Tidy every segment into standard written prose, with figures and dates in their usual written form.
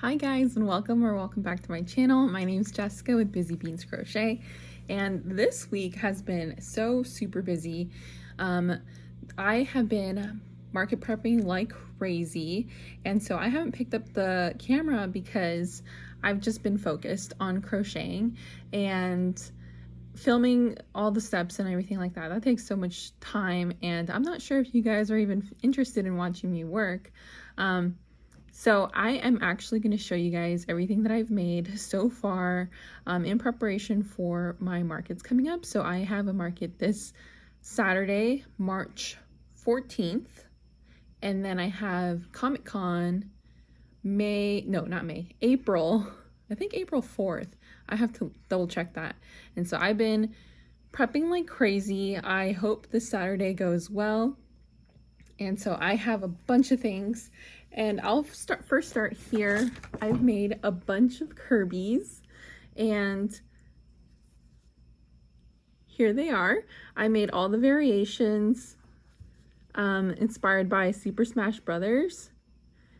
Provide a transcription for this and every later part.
Hi guys, and welcome back to my channel. My name is Jessica with Busy Beans Crochet, and this week has been so super busy. I have been market prepping like crazy, and so I haven't picked up the camera because I've just been focused on crocheting and filming all the steps and everything like that. That takes so much time, and I'm not sure if you guys are even interested in watching me work. So I am actually going to show you guys everything that I've made so far in preparation for my markets coming up. So I have a market this Saturday, March 14th, and then I have Comic-Con April, I think April 4th. I have to double check that. And so I've been prepping like crazy. I hope this Saturday goes well. And so I have a bunch of things, and I'll first start here. I've made a bunch of Kirby's, and here they are. I made all the variations inspired by Super Smash Brothers.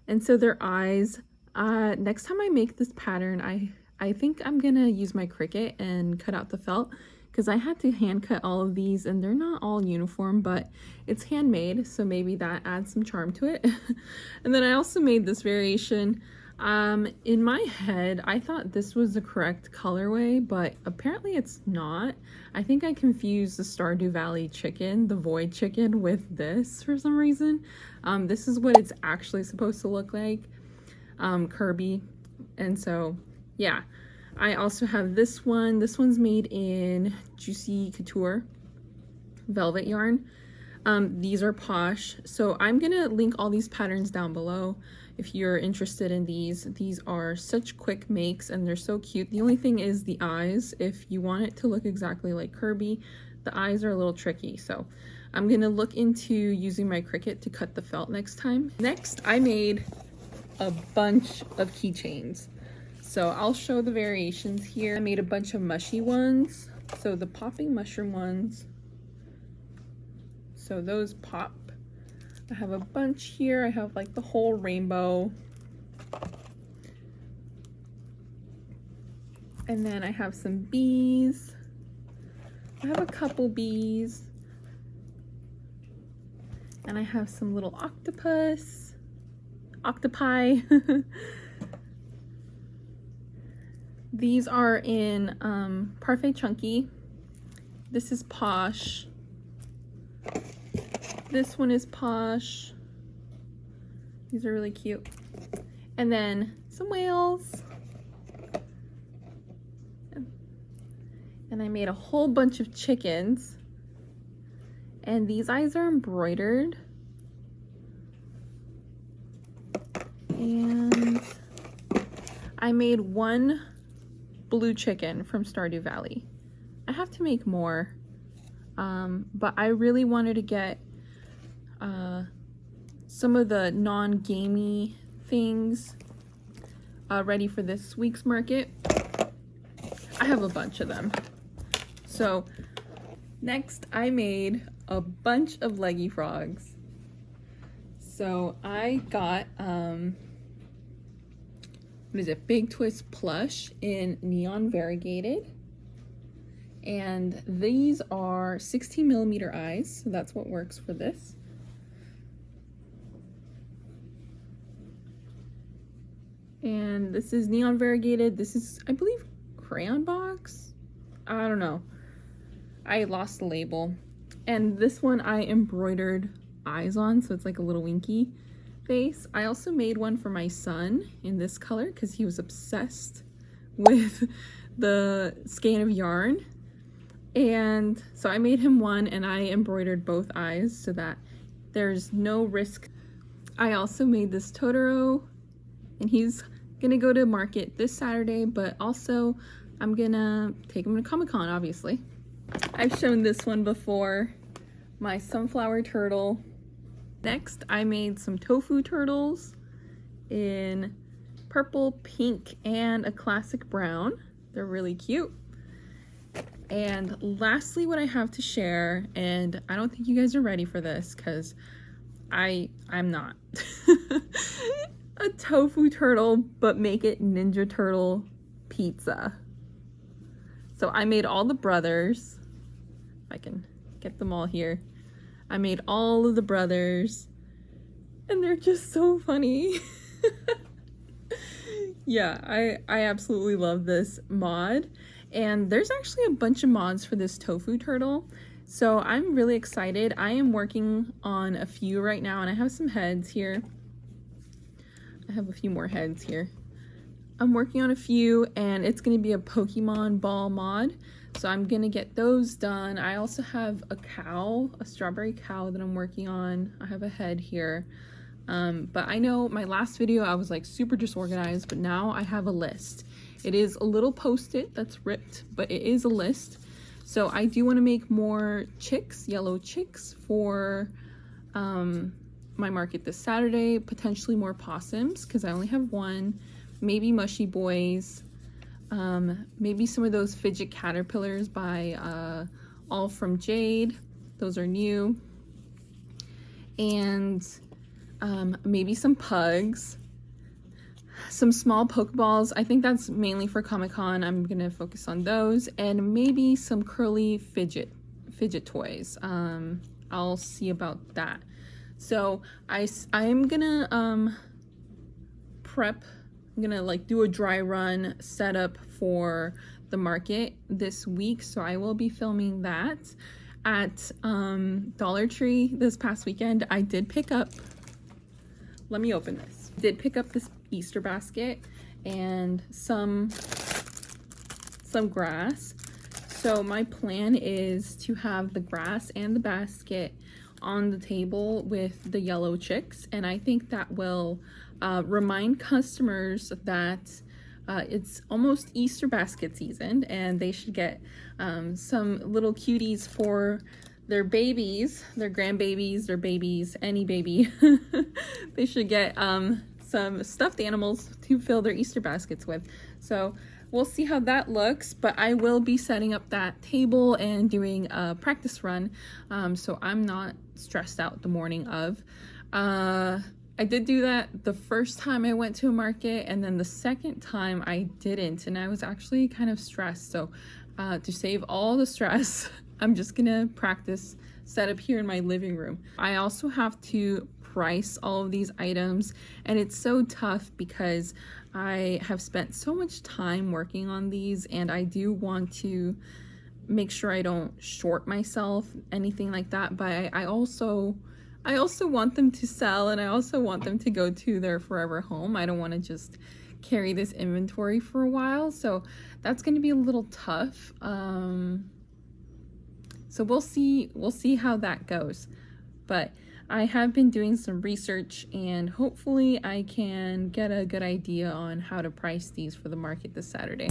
And so their eyes, next time I make this pattern, I think I'm gonna use my Cricut and cut out the felt, because I had to hand cut all of these and they're not all uniform, but it's handmade, so maybe that adds some charm to it. And then I also made this variation. In my head, I thought this was the correct colorway, but apparently it's not. I think I confused the Stardew Valley chicken, the void chicken, with this for some reason. This is what it's actually supposed to look like, Kirby. And so, yeah. I also have this one. This one's made in Juicy Couture velvet yarn. These are Posh. So I'm gonna link all these patterns down below if you're interested in these. These are such quick makes and they're so cute. The only thing is the eyes. If you want it to look exactly like Kirby, the eyes are a little tricky. So I'm gonna look into using my Cricut to cut the felt next time. Next, I made a bunch of keychains. So I'll show the variations here. I made a bunch of mushy ones. So the popping mushroom ones. So those pop. I have a bunch here. I have like the whole rainbow. And then I have some bees. I have a couple bees. And I have some little octopi. These are in Parfait Chunky. This is Posh. This one is Posh. These are really cute. And then some whales. And I made a whole bunch of chickens. And these eyes are embroidered. And I made one blue chicken from Stardew Valley. I have to make more, but I really wanted to get some of the non-gamey things ready for this week's market. I have a bunch of them. So next I made a bunch of leggy frogs. So I got what is it, Big Twist plush in neon variegated, and these are 16mm eyes, so that's what works for this. And this is neon variegated. This is, I believe, crayon box. I don't know, I lost the label. And this one I embroidered eyes on, so it's like a little winky face. I also made one for my son in this color because he was obsessed with the skein of yarn, and so I made him one and I embroidered both eyes so that there's no risk. I also made this Totoro, and he's gonna go to market this Saturday, but also I'm gonna take him to Comic-Con, obviously. I've shown this one before, my sunflower turtle. Next, I made some tofu turtles in purple, pink, and a classic brown. They're really cute. And lastly, what I have to share, and I don't think you guys are ready for this because I'm not. a tofu turtle, but make it Ninja Turtle pizza. So I made all the brothers. If I can get them all here. I made all of the brothers. And they're just so funny. Yeah, I absolutely love this mod. And there's actually a bunch of mods for this tofu turtle. So I'm really excited. I am working on a few right now, and I have some heads here. I have a few more heads here. I'm working on a few, and it's going to be a Pokemon ball mod. So I'm going to get those done. I also have a cow, a strawberry cow that I'm working on. I have a head here. But I know my last video I was like super disorganized, but now I have a list. It is a little post-it that's ripped, but it is a list. So I do want to make more chicks, yellow chicks for my market this Saturday, potentially more possums because I only have one, maybe mushy boys, maybe some of those fidget caterpillars by All From Jade. Those are new. And maybe some pugs, some small Pokeballs. I think that's mainly for Comic-Con. I'm gonna focus on those, and maybe some curly fidget toys. I'll see about that. So I'm gonna prep. I'm gonna like do a dry run setup for the market this week. So I will be filming that at Dollar Tree this past weekend. I did pick up. Let me open this. Did pick up this Easter basket and some grass. So my plan is to have the grass and the basket on the table with the yellow chicks, and I think that will remind customers that it's almost Easter basket season and they should get some little cuties for their babies, their grandbabies, their babies, any baby. They should get some stuffed animals to fill their Easter baskets with. So we'll see how that looks, but I will be setting up that table and doing a practice run, so I'm not stressed out the morning of. I did do that the first time I went to a market, and then the second time I didn't, and I was actually kind of stressed. So to save all the stress, I'm just gonna practice set up here in my living room. I also have to price all of these items, and it's so tough because I have spent so much time working on these, and I do want to make sure I don't short myself, anything like that, but I also want them to sell, and I also want them to go to their forever home. I don't want to just carry this inventory for a while, so that's going to be a little tough. So we'll see how that goes. But I have been doing some research, and hopefully I can get a good idea on how to price these for the market this Saturday.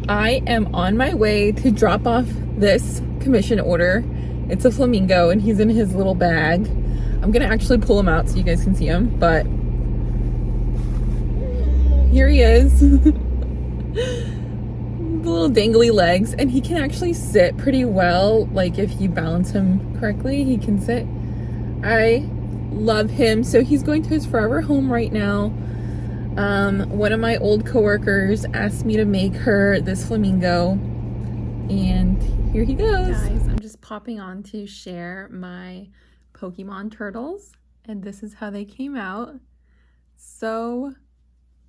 I am on my way to drop off this commission order. It's a flamingo, and he's in his little bag. I'm gonna actually pull him out so you guys can see him, but here he is. The little dangly legs, and he can actually sit pretty well. Like if you balance him correctly, he can sit. I love him. So he's going to his forever home right now. One of my old coworkers asked me to make her this flamingo, and here he goes. Guys, I'm just popping on to share my Pokemon turtles, and this is how they came out. So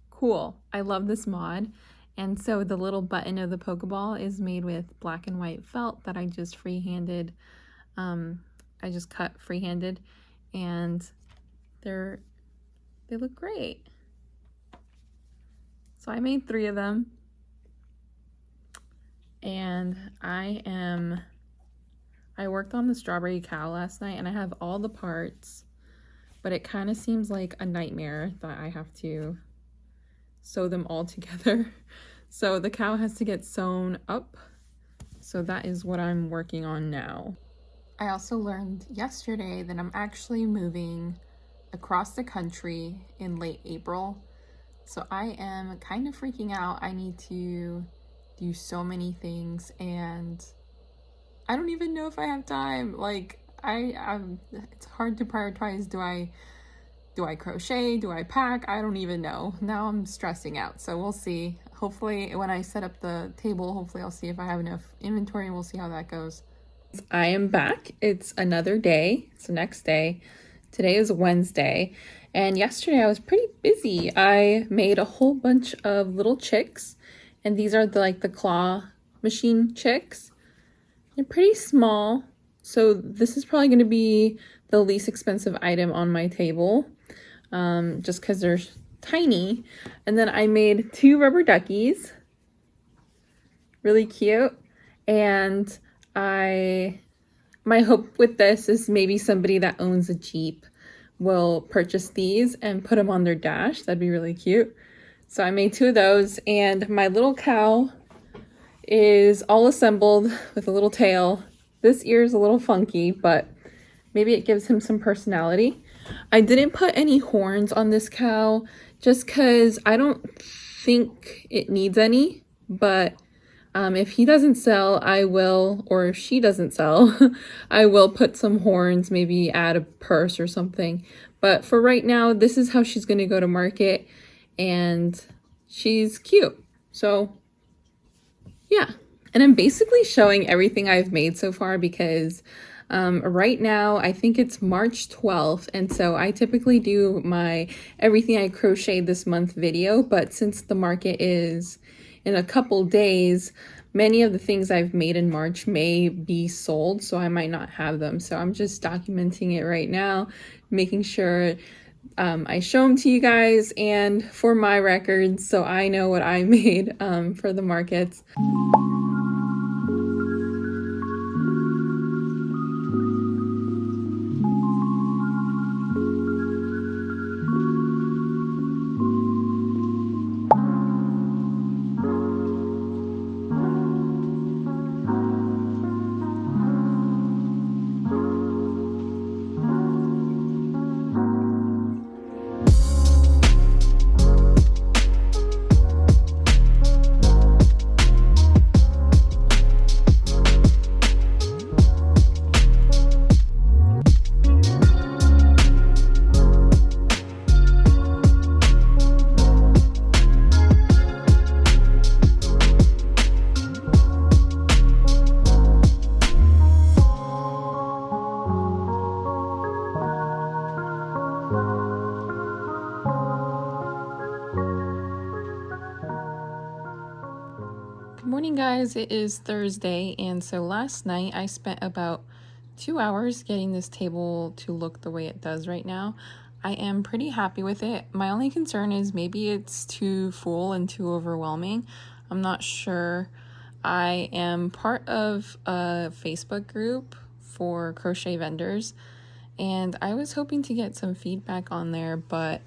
cool. I love this mod. And so the little button of the Pokeball is made with black and white felt that I just freehanded. I just cut freehanded, and they look great. So I made 3 of them, and I worked on the strawberry cow last night, and I have all the parts, but it kind of seems like a nightmare that I have to sew them all together. So the cow has to get sewn up. So that is what I'm working on now. I also learned yesterday that I'm actually moving across the country in late April. So I am kind of freaking out. I need to do so many things, and I don't even know if I have time. Like it's hard to prioritize. Do I crochet? Do I pack? I don't even know. Now I'm stressing out, so we'll see. Hopefully when I set up the table, hopefully I'll see if I have enough inventory and we'll see how that goes. I am back. It's another day. It's the next day. Today is Wednesday, and yesterday I was pretty busy. I made a whole bunch of little chicks, and these are the claw machine chicks. They're pretty small, so this is probably going to be the least expensive item on my table, just because they're tiny. And then I made 2 rubber duckies, really cute, and my hope with this is maybe somebody that owns a Jeep will purchase these and put them on their dash. That'd be really cute. So I made 2 of those, and my little cow is all assembled with a little tail. This ear is a little funky, but maybe it gives him some personality. I didn't put any horns on this cow just because I don't think it needs any, but if he doesn't sell, I will, or if she doesn't sell, I will put some horns, maybe add a purse or something. But for right now, this is how she's going to go to market, and she's cute. So yeah, and I'm basically showing everything I've made so far because right now I think it's March 12th, and so I typically do my everything I crocheted this month video, but since the market is in a couple days, many of the things I've made in March may be sold, so I might not have them. So I'm just documenting it right now, making sure I show them to you guys and for my records, so I know what I made for the markets. Good morning, guys. It is Thursday, and so last night I spent about 2 hours getting this table to look the way it does right now. I am pretty happy with it. My only concern is maybe it's too full and too overwhelming. I'm not sure. I am part of a Facebook group for crochet vendors, and I was hoping to get some feedback on there, but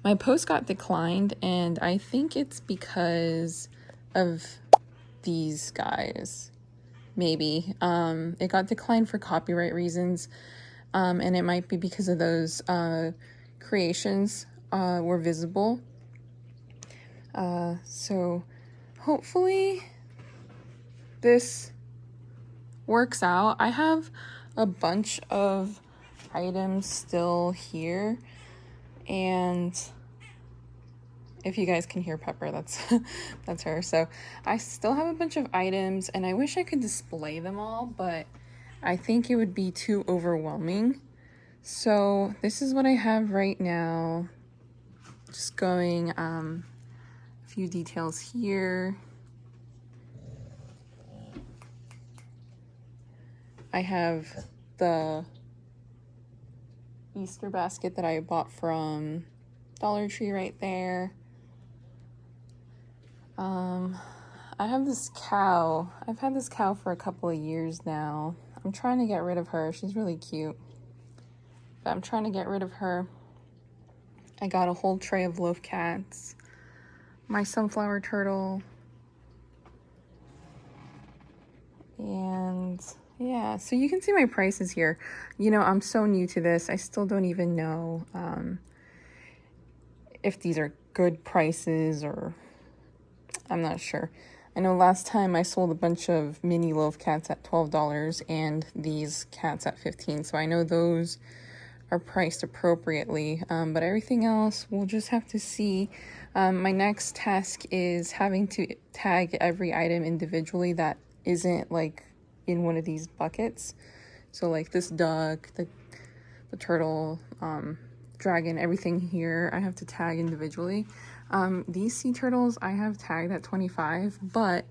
my post got declined, and I think it's because of these guys. Maybe it got declined for copyright reasons, and it might be because of those creations were visible. So hopefully this works out. I have a bunch of items still here, and if you guys can hear Pepper, that's her. So I still have a bunch of items, and I wish I could display them all, but I think it would be too overwhelming. So this is what I have right now. Just going a few details here. I have the Easter basket that I bought from Dollar Tree right there. I have this cow. I've had this cow for a couple of years now. I'm trying to get rid of her. She's really cute, but I'm trying to get rid of her. I got a whole tray of Loaf cats, my sunflower turtle, and yeah, so you can see my prices here. You know, I'm so new to this. I still don't even know if these are good prices, or I'm not sure. I know last time I sold a bunch of mini Loaf cats at $12 and these cats at $15, so I know those are priced appropriately, but everything else we'll just have to see. My next task is having to tag every item individually that isn't like in one of these buckets. So like this duck, the turtle, dragon, everything here I have to tag individually. These sea turtles I have tagged at 25, but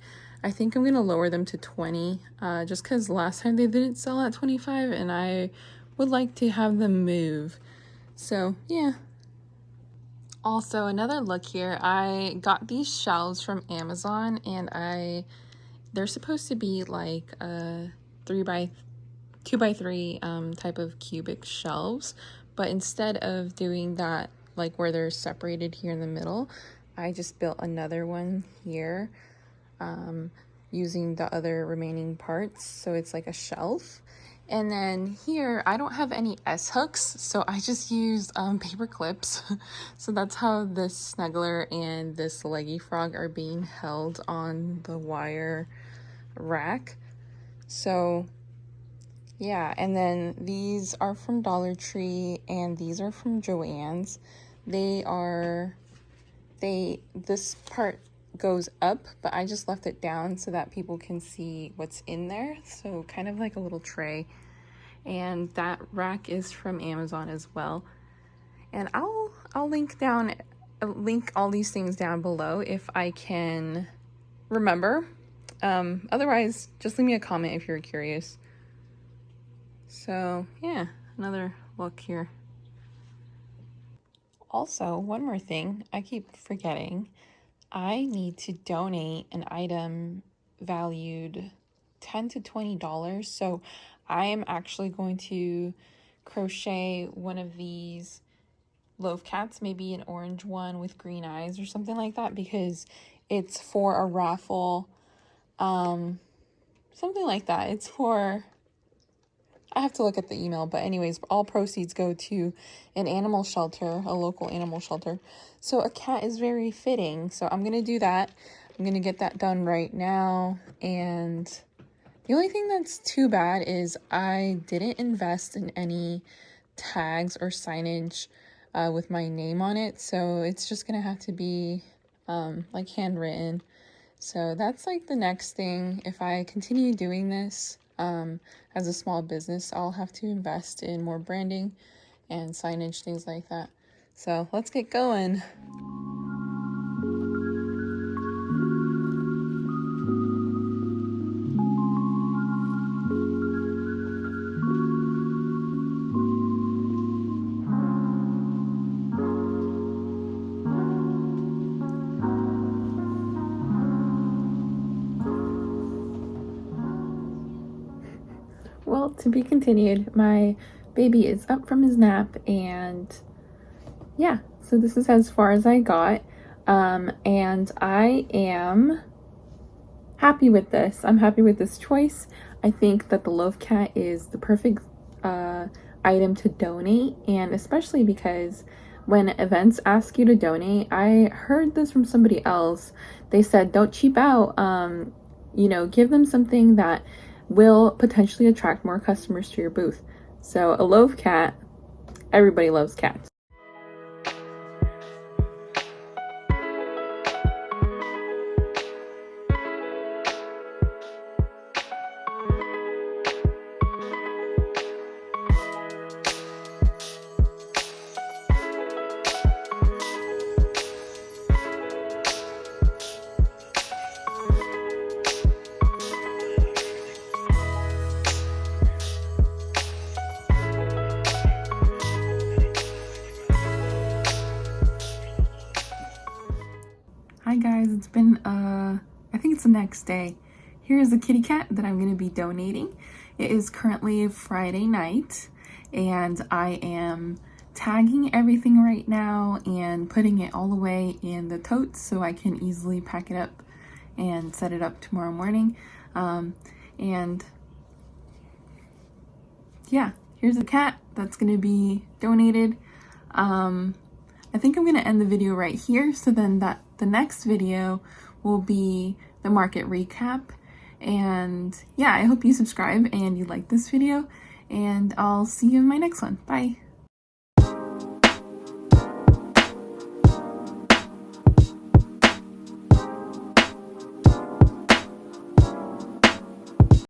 I think I'm gonna lower them to 20, just because last time they didn't sell at 25 and I would like to have them move. So yeah. Also, another look here, I got these shelves from Amazon, and they're supposed to be like a 2x3 type of cubic shelves, but instead of doing that like where they're separated here in the middle, I just built another one here using the other remaining parts, so it's like a shelf. And then here I don't have any S hooks, so I just used paper clips. So that's how this snuggler and this leggy frog are being held on the wire rack. So yeah, and then these are from Dollar Tree and these are from Joann's. This part goes up, but I just left it down so that people can see what's in there. So kind of like a little tray. And that rack is from Amazon as well. And I'll link all these things down below if I can remember. Otherwise, just leave me a comment if you're curious. So yeah, another look here. Also, one more thing I keep forgetting. I need to donate an item valued $10 to $20. So I am actually going to crochet one of these Loaf cats, maybe an orange one with green eyes or something like that, because it's for a raffle. Something like that. It's for, I have to look at the email, but anyways, all proceeds go to an animal shelter, a local animal shelter. So a cat is very fitting. So I'm going to do that. I'm going to get that done right now. And the only thing that's too bad is I didn't invest in any tags or signage with my name on it. So it's just going to have to be like handwritten. So that's like the next thing. If I continue doing this as a small business, I'll have to invest in more branding and signage, things like that. So let's get going. Well, to be continued. My baby is up from his nap, and yeah, so this is as far as I got, and I am happy with this. I'm happy with this choice. I think that the Loaf Cat is the perfect item to donate, and especially because when events ask you to donate, I heard this from somebody else. They said, don't cheap out, you know, give them something that will potentially attract more customers to your booth. So a Loaf Cat, everybody loves cats. Hi guys, it's been, I think it's the next day. Here's the kitty cat that I'm going to be donating. It is currently Friday night, and I am tagging everything right now and putting it all away in the totes so I can easily pack it up and set it up tomorrow morning. And yeah, here's the cat that's going to be donated. I think I'm going to end the video right here, so then the next video will be the market recap. And yeah, I hope you subscribe and you like this video, and I'll see you in my next one. Bye.